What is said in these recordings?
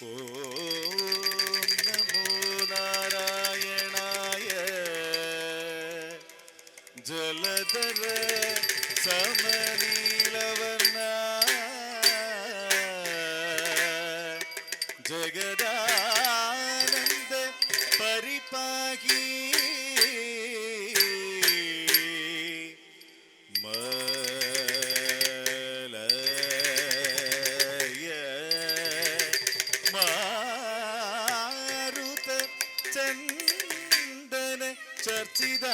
ഓം നമോ നാരായണായ ജലധര സമനീലവർണ്ണ ജഗദാനന്ദ പരിപാഹി മാരുത ചന്ദന ചർച്ചിത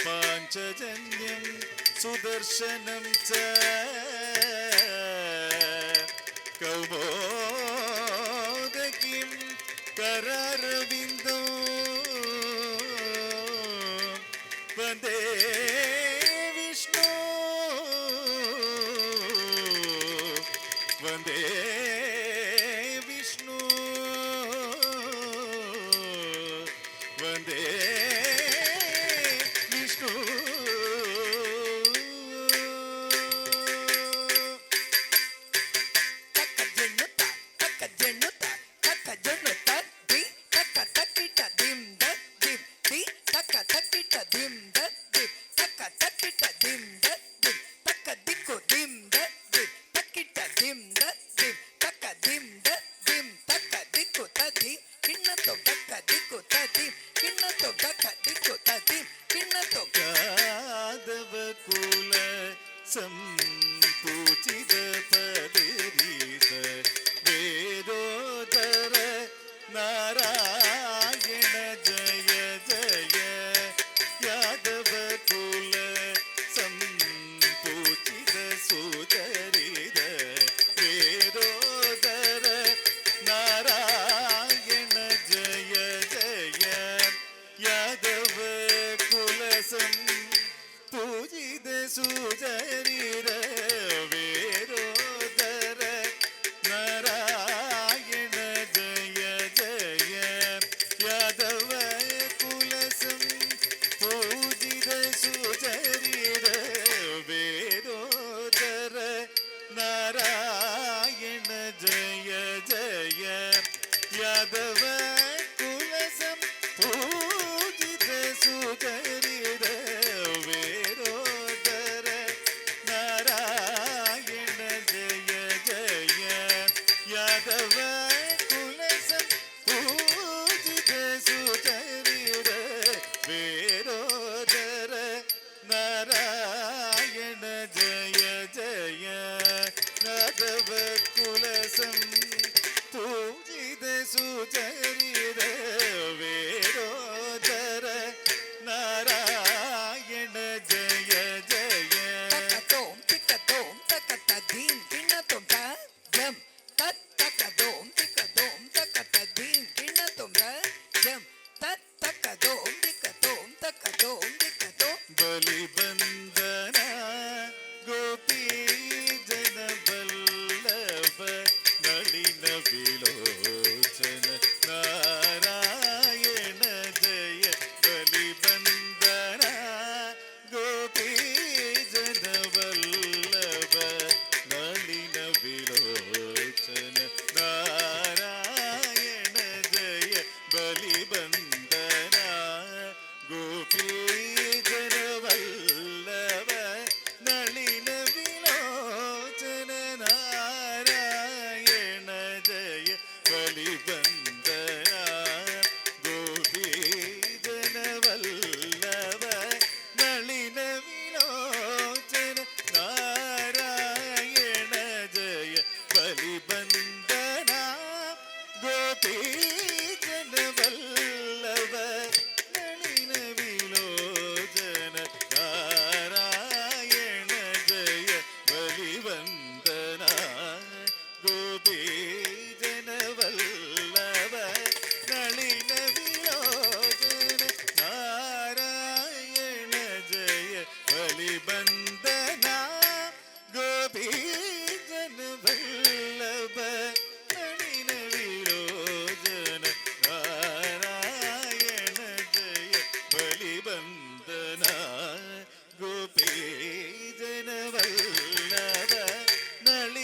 പാഞ്ചജന്യം സുദർശനം ച കൗമോദകിം കരാരവിന്ദോ വന്ദേ വിഷ്ണു വന്ദേ വിഷ്ണു വന്ദേ വിഷ്ണു പൂജിത പദരീസ വേദോദര നാരായണ ജയ ജയ യാദവ കുല സംപൂജിത സുചരിത വേദോദര നാരായണ ജയ ജയ യാദവ കുല പൂജിത സുചരിത വേദോദര നാരായണ ജയ ജയ യാദവ കുലസം പൂജിത സുചരിത വേദോദര നാരായണ ജയ ജയ യാദവ കുലസം പൂജിത സുചരിത വേദോദര നാരായണ ജയ ജയ യാദവ കുലസം പൂജിത സുചരിത വേദോദര നാരായണ ജയ ജയ യാദവ കുലസം പൂജിത സുചരിത വേദോദര നാരായണ ജയ ജയ തക്കത്തോം തിക്കത്തോം തക്കത്തദീം കിണ്ണത്തോം ജം തക്കത്തോം തിക്കത്തോം തക്കത്തദീം കിണ്ണത്തോം ജം തക്കത്തോം തിക്കത്തോം തക്കത്തോം തിക്കത്തോം ബലിബന്ധന ഗോപീ ജന വല്ലഭ നളിന വിലോചന നാരായണ ജയ ബലിബന്ധന ഗോപീ ജന വല്ലഭ നളിന വിലോചന നാരായണ ജയ ബലിബന്ധന ഗോപീ ജന വല്ലഭ നളിന വിലോചന നാരായണ ജയ ബലിബന്ധന ഗോപീ ജന വല്ലഭ നളിന വിലോചന നാരായണ ജയ ബലിബന്ധന ഗോപീ ജന വല്ലഭ നളിന വിലോചന നാരായണ ജയ ബലിബന്ധന ഗോപീ ജന വല്ലഭ നളിന വിലോചന നാരായണ ജയ ബലിബന്ധന ഗോപീ ജന വല്ലഭ നളിന വിലോചന നാരായണ ജയ ബലിബന്ധന ഗോപീ ജന വല്ലഭ നളിന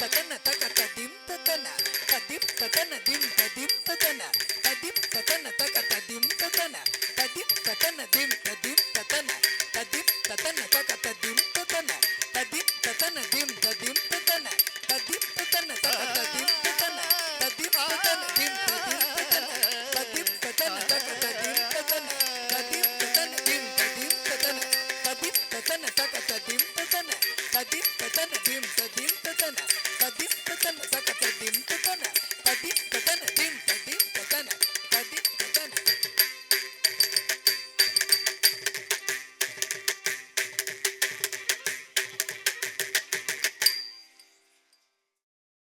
ತತನ ತಕ ತದಿಂ ತತನ ತದಿಂ ತತನ ದಿಂ ತದಿಂ ತತನ ತದಿಂ ತತನ ತಕ ತದಿಂ ತತನ ತದಿಂ ತತನ ದಿಂ ತದಿಂ ತತನ ತದಿಂ ತತನ ತಕ ತದಿಂ